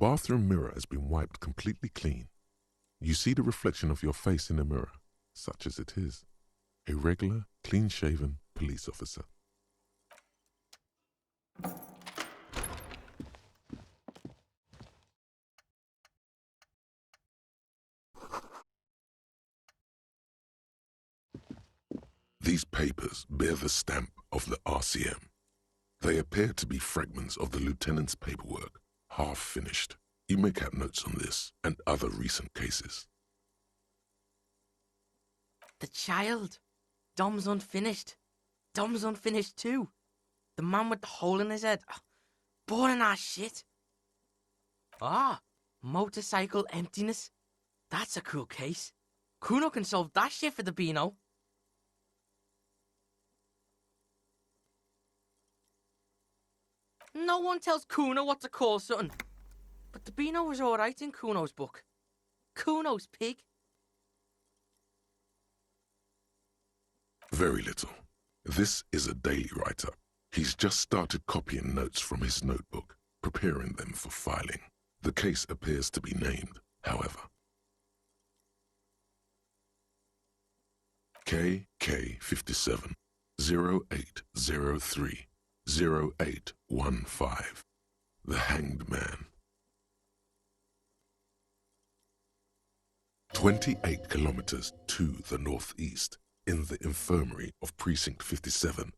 bathroom mirror has been wiped completely clean. You see the reflection of your face in the mirror, such as it is. A regular, clean-shaven police officer. These papers bear the stamp of the RCM. They appear to be fragments of the lieutenant's paperwork, half finished. You make out notes on this and other recent cases. The child. Dom's unfinished. Dom's unfinished too. The man with the hole in his head. Boring ass shit. Motorcycle emptiness. That's a cool case. Kuno can solve that shit for the Beano. No one tells Kuno what to call something. But the Beano was alright in Kuno's book. Kuno's pig. Very little. This is a daily write-up. He's just started copying notes from his notebook, preparing them for filing. The case appears to be named, however. KK57 0803 0815. The Hanged Man. 28 kilometers to the northeast, in the infirmary of Precinct 57,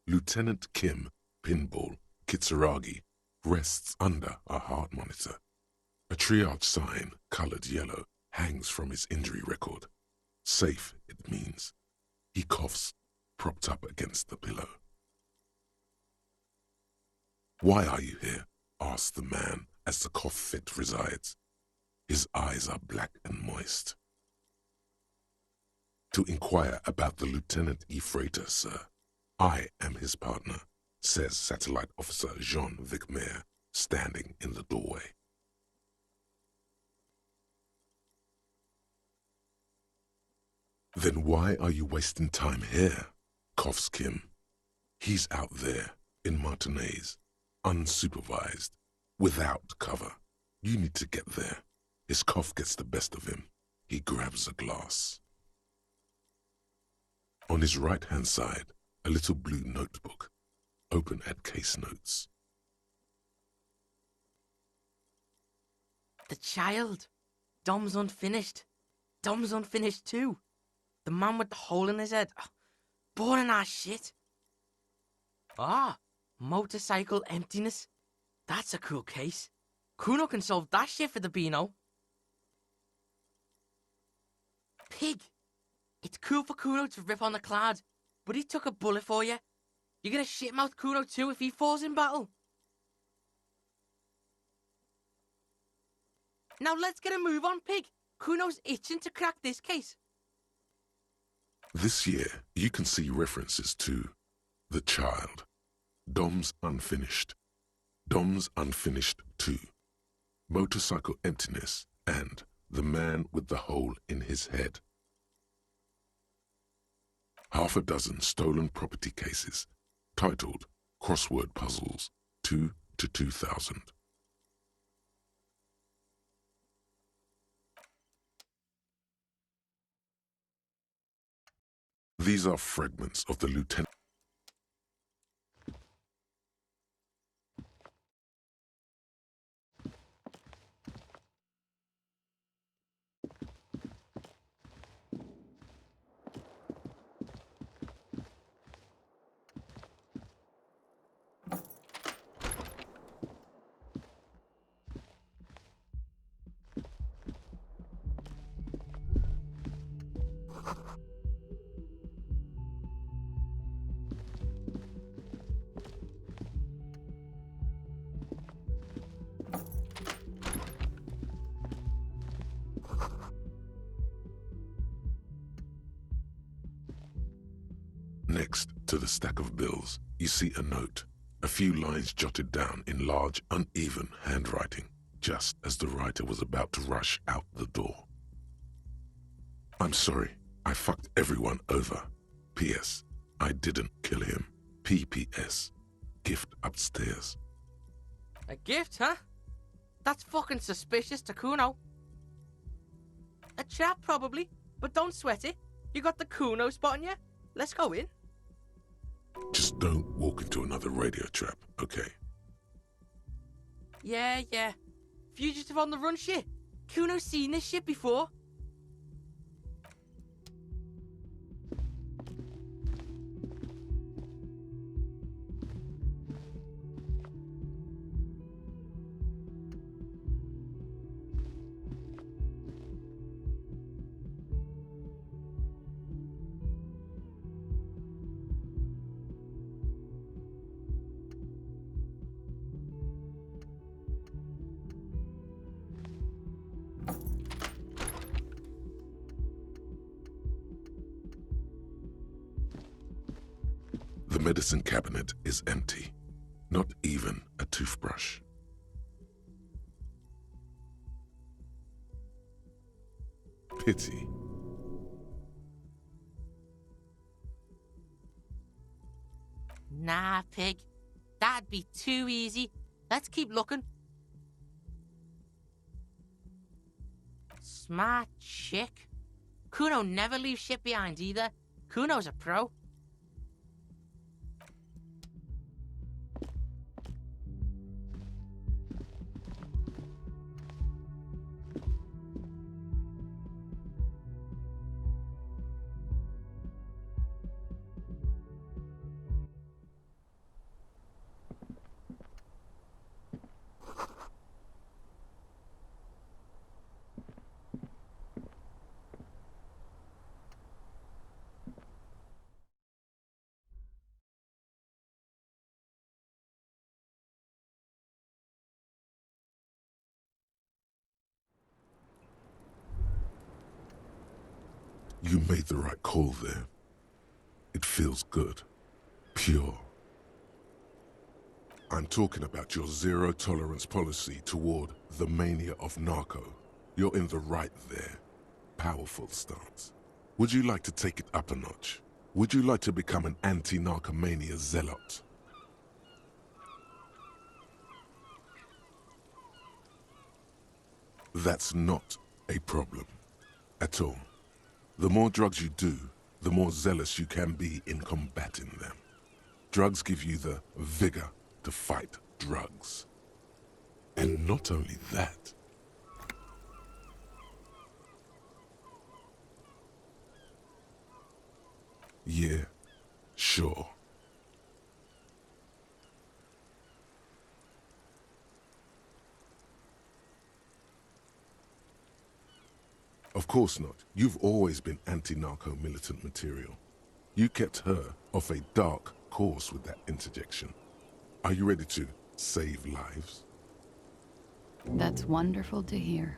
Lieutenant Kim Pinball Kitsuragi rests under a heart monitor. A triage sign, colored yellow, hangs from his injury record. Safe, it means. He coughs, propped up against the pillow. "Why are you here?" asks the man as the cough fit resides. His eyes are black and moist. "To inquire about the Lieutenant E. Freighter, sir. I am his partner," says Satellite Officer Jean Vicmaire, standing in the doorway. "Then why are you wasting time here?" coughs Kim. "He's out there, in Martinez, unsupervised, without cover. You need to get there." His cough gets the best of him. He grabs a glass. On his right-hand side, a little blue notebook, open at case notes. The child. Dom's unfinished. Dom's unfinished too. The man with the hole in his head. Boring ass shit. Motorcycle emptiness. That's a cool case. Kuno can solve that shit for the Beano. Pig. It's cool for Kuno to rip on the cloud, but he took a bullet for you. You're gonna shitmouth Kuno too if he falls in battle. Now let's get a move on, Pig. Kuno's itching to crack this case. This year, you can see references to The Child, Dom's Unfinished, Dom's Unfinished 2, Motorcycle Emptiness, and The Man with the Hole in His Head. Half a dozen stolen property cases, titled Crossword Puzzles 2 to 2000. These are fragments of the Lieutenant. Next to the stack of bills, you see a note, a few lines jotted down in large, uneven handwriting, just as the writer was about to rush out the door. "I'm sorry, I fucked everyone over. P.S. I didn't kill him. P.P.S. Gift upstairs." A gift, huh? That's fucking suspicious to Kuno. A trap, probably, but don't sweat it. You got the Kuno spot on you. Let's go in. Just don't walk into another radio trap, okay? Yeah. Fugitive on the run shit. Kuno's seen this shit before. The medicine cabinet is empty. Not even a toothbrush. Pity. Nah, pig. That'd be too easy. Let's keep looking. Smart chick. Kuno never leaves shit behind either. Kuno's a pro. You made the right call there. It feels good. Pure. I'm talking about your zero-tolerance policy toward the mania of narco. You're in the right there. Powerful stance. Would you like to take it up a notch? Would you like to become an anti-narcomania zealot? That's not a problem at all. The more drugs you do, the more zealous you can be in combating them. Drugs give you the vigor to fight drugs. And not only that, yeah, sure. Of course not. You've always been anti-narco militant material. You kept her off a dark course with that interjection. Are you ready to save lives? That's wonderful to hear.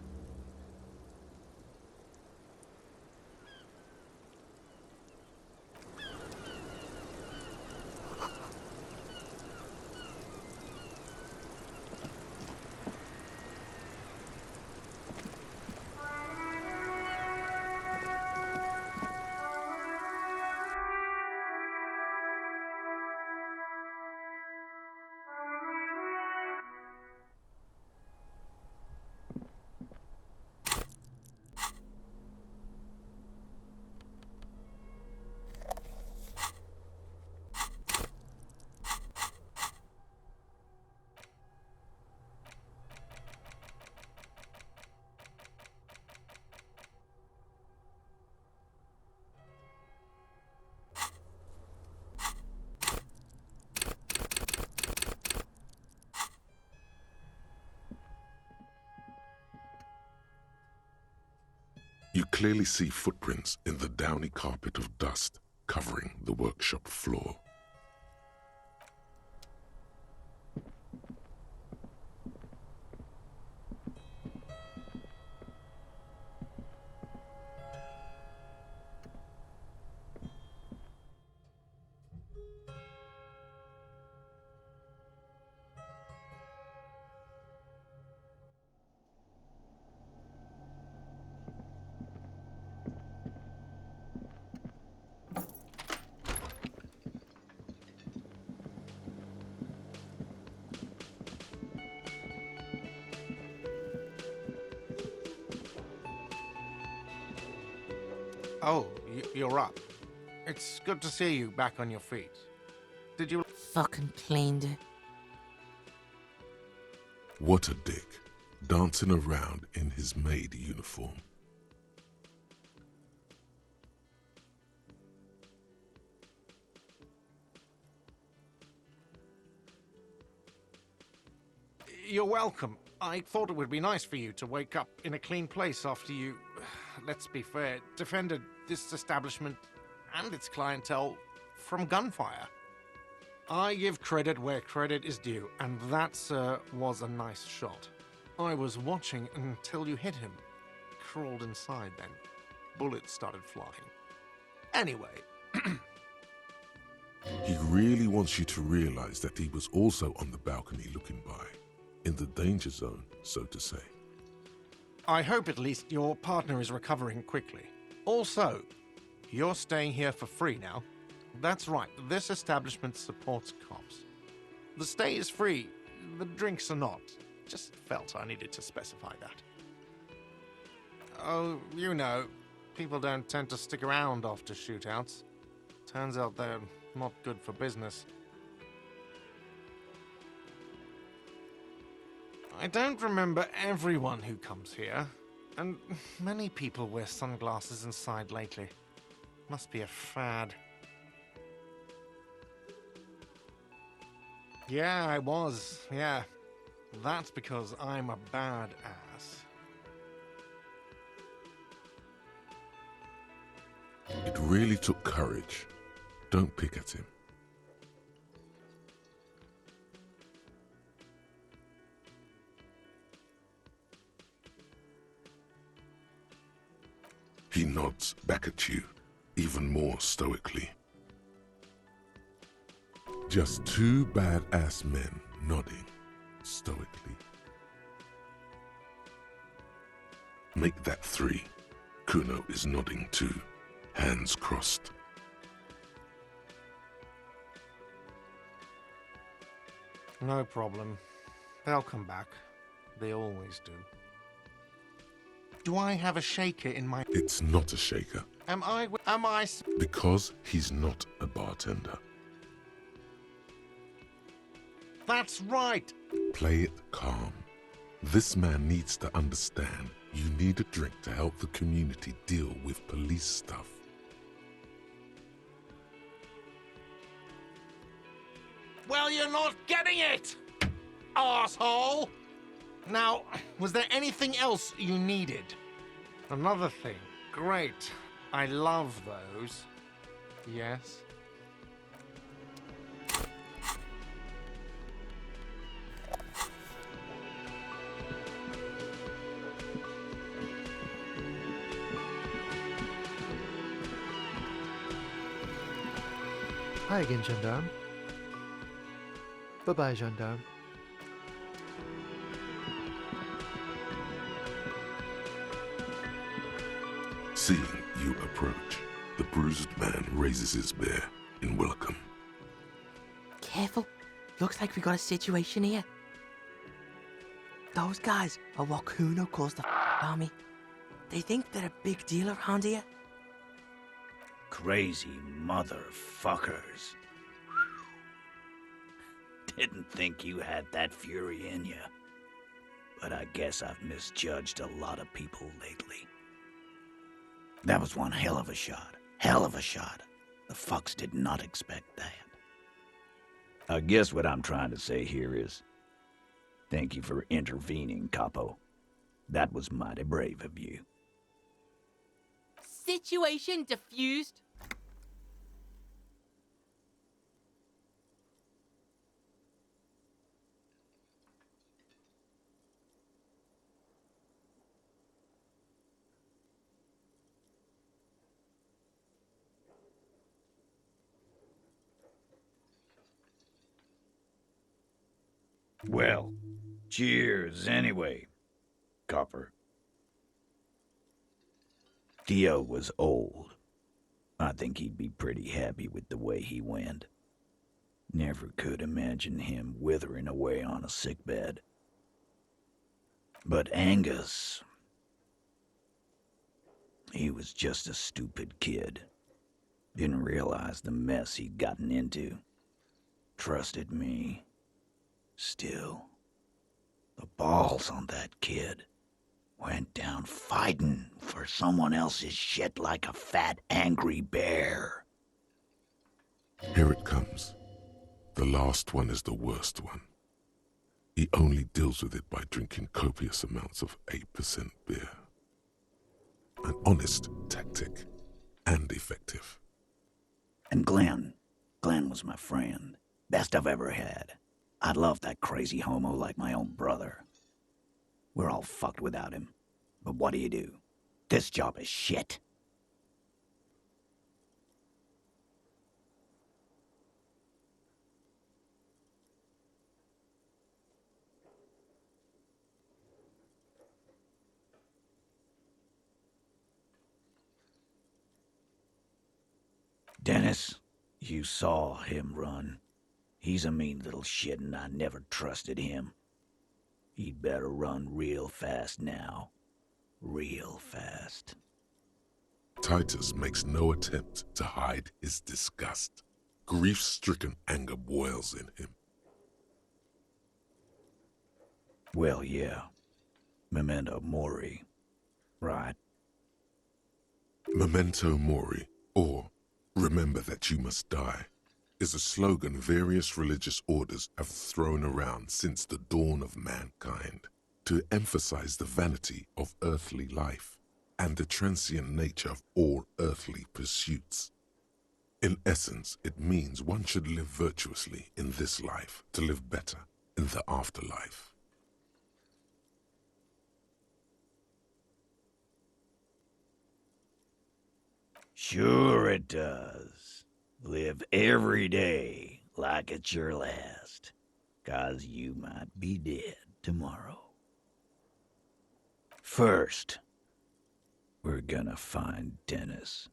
You clearly see footprints in the downy carpet of dust covering the workshop floor. Oh, you're up. It's good to see you back on your feet. Did you... Fucking cleaned it. What a dick, dancing around in his maid uniform. You're welcome. I thought it would be nice for you to wake up in a clean place after you, let's be fair, defended this establishment and its clientele from gunfire. I give credit where credit is due, and that, sir, was a nice shot. I was watching until you hit him. Crawled inside then. Bullets started flying. Anyway. He really wants you to realize that he was also on the balcony looking by, in the danger zone, so to say. I hope at least your partner is recovering quickly. Also, you're staying here for free now. That's right, this establishment supports cops. The stay is free, the drinks are not. Just felt I needed to specify that. Oh, you know, people don't tend to stick around after shootouts. Turns out they're not good for business. I don't remember everyone who comes here, and many people wear sunglasses inside lately. Must be a fad. Yeah, I was, yeah. That's because I'm a badass. It really took courage. Don't pick at him. He nods back at you, even more stoically. Just two badass men nodding stoically. Make that three. Kuno is nodding too, hands crossed. No problem. They'll come back. They always do. Do I have a shaker in my... It's not a shaker, Am I... because he's not a bartender. That's right! Play it calm. This man needs to understand you need a drink to help the community deal with police stuff. Well, you're not getting it! Arsehole! Now, was there anything else you needed? Another thing. Great. I love those. Yes? Hi again, gendarme. Bye-bye, gendarme. Seeing you approach, the bruised man raises his bear in welcome. Careful. Looks like we got a situation here. Those guys are what Kuno calls the army. They think they're a big deal around here. Crazy motherfuckers. Didn't think you had that fury in you. But I guess I've misjudged a lot of people lately. That was one hell of a shot. Hell of a shot. The fucks did not expect that. I guess what I'm trying to say here is, thank you for intervening, Capo. That was mighty brave of you. Situation diffused. Well, cheers anyway, Copper. Theo was old. I think he'd be pretty happy with the way he went. Never could imagine him withering away on a sickbed. But Angus... He was just a stupid kid. Didn't realize the mess he'd gotten into. Trusted me. Still, the balls on that kid. Went down fighting for someone else's shit like a fat, angry bear. Here it comes. The last one is the worst one. He only deals with it by drinking copious amounts of 8% beer. An honest tactic, and effective. And Glenn was my friend. Best I've ever had. I love that crazy homo like my own brother. We're all fucked without him. But what do? This job is shit. Dennis, you saw him run. He's a mean little shit and I never trusted him. He'd better run real fast now. Real fast. Titus makes no attempt to hide his disgust. Grief-stricken anger boils in him. Well, yeah. Memento mori. Right. Memento mori, or remember that you must die, is a slogan various religious orders have thrown around since the dawn of mankind to emphasize the vanity of earthly life and the transient nature of all earthly pursuits. In essence, it means one should live virtuously in this life to live better in the afterlife. Sure it does. Live every day like it's your last. 'Cause you might be dead tomorrow. First, we're gonna find Dennis.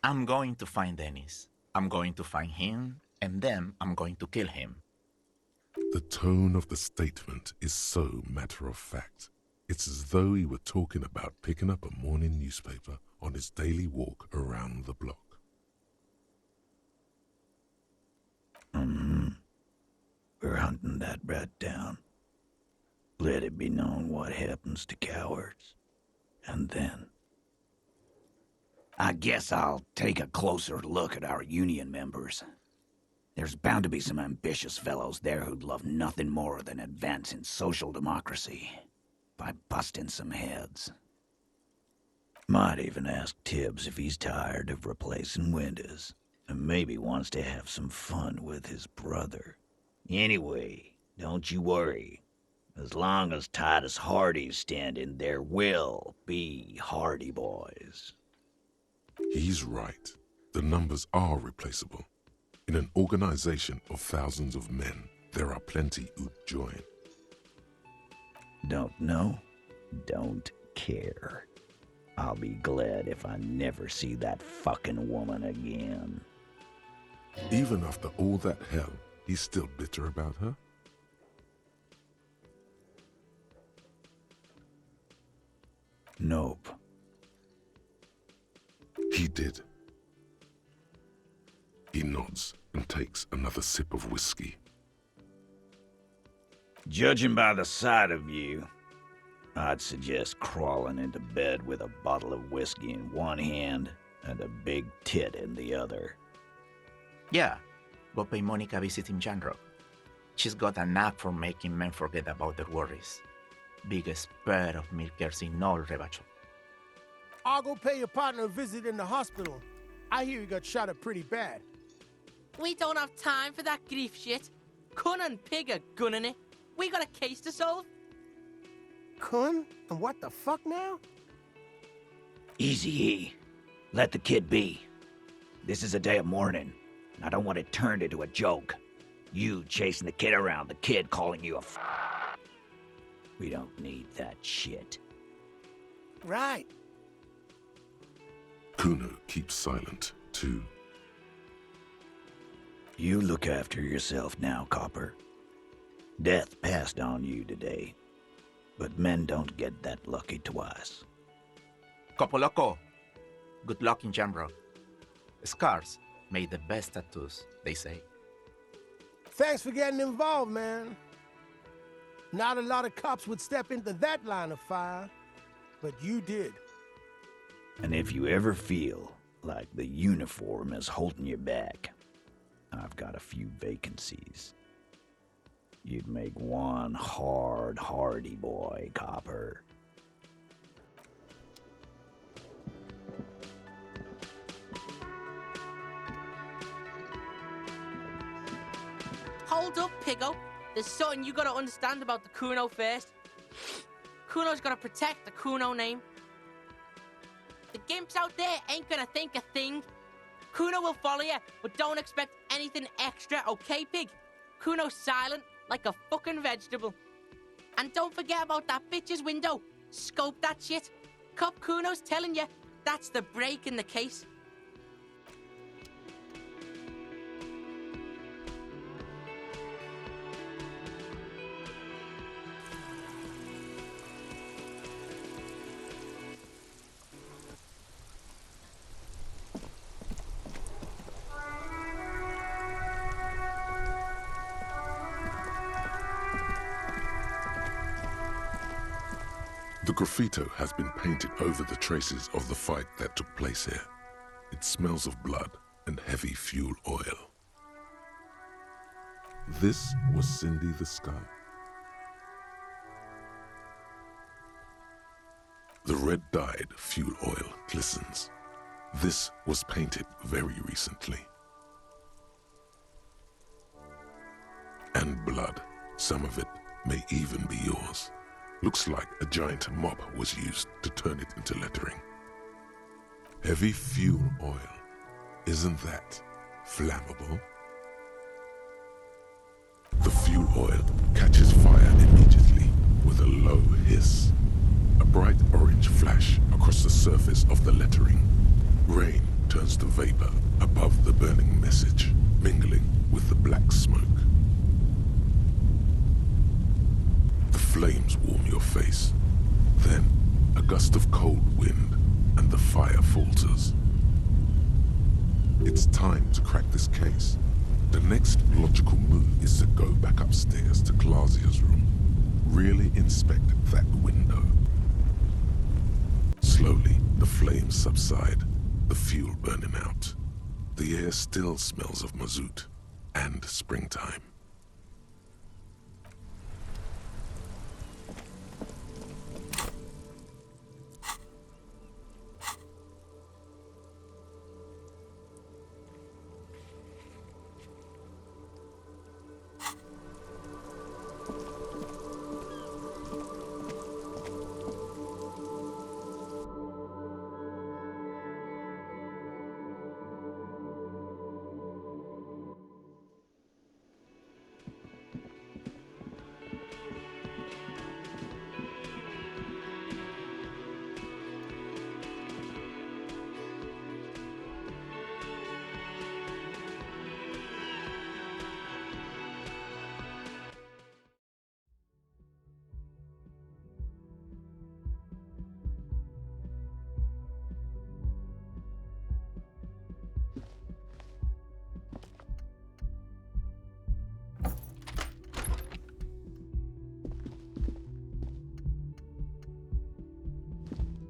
I'm going to find Dennis. I'm going to find him, and then I'm going to kill him. The tone of the statement is so matter-of-fact. It's as though he were talking about picking up a morning newspaper on his daily walk around the block. We're hunting that rat down. Let it be known what happens to cowards. And then I guess I'll take a closer look at our union members. There's bound to be some ambitious fellows there who'd love nothing more than advancing social democracy by busting some heads. Might even ask Tibbs if he's tired of replacing windows and maybe wants to have some fun with his brother. Anyway, don't you worry. As long as Titus Hardy's standing, there will be Hardy boys. He's right. The numbers are replaceable. In an organization of thousands of men, there are plenty who'd join. Don't know, don't care. I'll be glad if I never see that fucking woman again. Even after all that hell, he's still bitter about her? Nope. He did. He nods and takes another sip of whiskey. Judging by the sight of you, I'd suggest crawling into bed with a bottle of whiskey in one hand and a big tit in the other. Yeah, go pay Monica a visit in Janrock. She's got a knack for making men forget about their worries. Biggest pair of milkers in all Rebacho. I'll go pay your partner a visit in the hospital. I hear he got shot up pretty bad. We don't have time for that grief shit. Kun and Pig are gunning it. We got a case to solve. Kun? And what the fuck now? Easy E. Let the kid be. This is a day of mourning, and I don't want it turned into a joke. You chasing the kid around, the kid calling you a We don't need that shit. Right. Kuno keeps silent, too. You look after yourself now, Copper. Death passed on you today, but men don't get that lucky twice. Copo Loco, good luck in Jamrock. Scars make the best tattoos, they say. Thanks for getting involved, man. Not a lot of cops would step into that line of fire, but you did. And if you ever feel like the uniform is holding you back, I've got a few vacancies. You'd make one hardy boy, copper. Hold up, Piggo. There's something you gotta understand about the Kuno first. Kuno's gotta protect the Kuno name. The gimps out there ain't gonna think a thing. Kuno will follow you, but don't expect anything extra, okay, Pig? Kuno's silent, like a fucking vegetable. And don't forget about that bitch's window. Scope that shit. Cop Kuno's telling you, that's the break in the case. The graffito has been painted over the traces of the fight that took place here. It smells of blood and heavy fuel oil. This was Cindy the Sky. The red-dyed fuel oil glistens. This was painted very recently. And blood, some of it may even be yours. Looks like a giant mop was used to turn it into lettering. Heavy fuel oil. Isn't that flammable? The fuel oil catches fire immediately with a low hiss. A bright orange flash across the surface of the lettering. Rain turns to vapor above the burning message, mingling with the black smoke. The flames warm your face. Then, a gust of cold wind, and the fire falters. It's time to crack this case. The next logical move is to go back upstairs to Clausia's room. Really inspect that window. Slowly, the flames subside, the fuel burning out. The air still smells of mazout and springtime.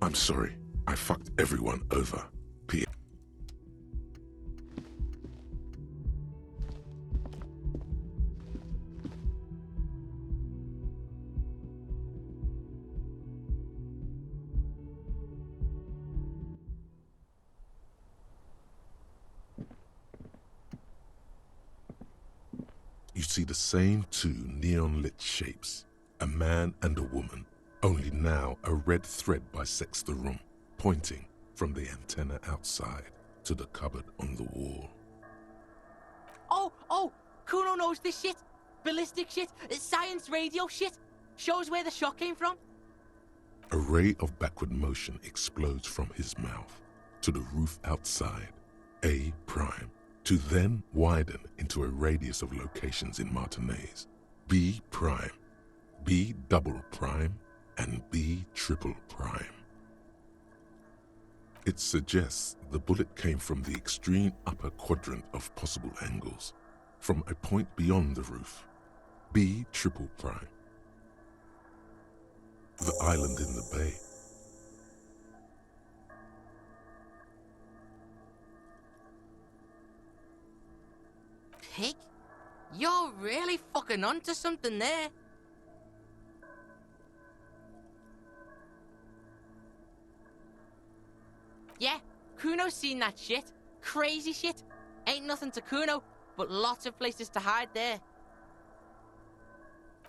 I'm sorry, I fucked everyone over. P. You see the same two neon-lit shapes, a man and a woman. Only now a red thread bisects the room, pointing from the antenna outside to the cupboard on the wall. Oh, Kuno knows this shit. Ballistic shit, science radio shit. Shows where the shot came from. A ray of backward motion explodes from his mouth to the roof outside, A prime, to then widen into a radius of locations in Martinez, B prime, B double prime, and B triple prime. It suggests the bullet came from the extreme upper quadrant of possible angles, from a point beyond the roof, B triple prime. The island in the bay. Pig? You're really fucking onto something there. Yeah, Kuno's seen that shit. Crazy shit. Ain't nothing to Kuno, but lots of places to hide there.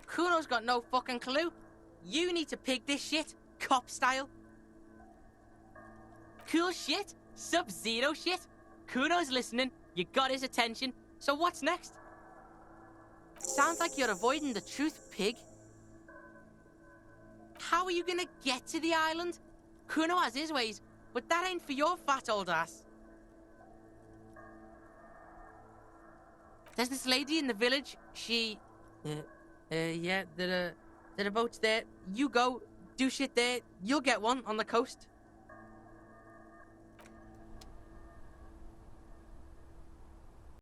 Kuno's got no fucking clue. You need to pig this shit, cop style. Cool shit, Sub-Zero shit. Kuno's listening, you got his attention, so what's next? Sounds like you're avoiding the truth, pig. How are you gonna get to the island? Kuno has his ways, but that ain't for your fat old ass. There's this lady in the village, she... yeah, there are boats there. You go, do shit there, you'll get one on the coast.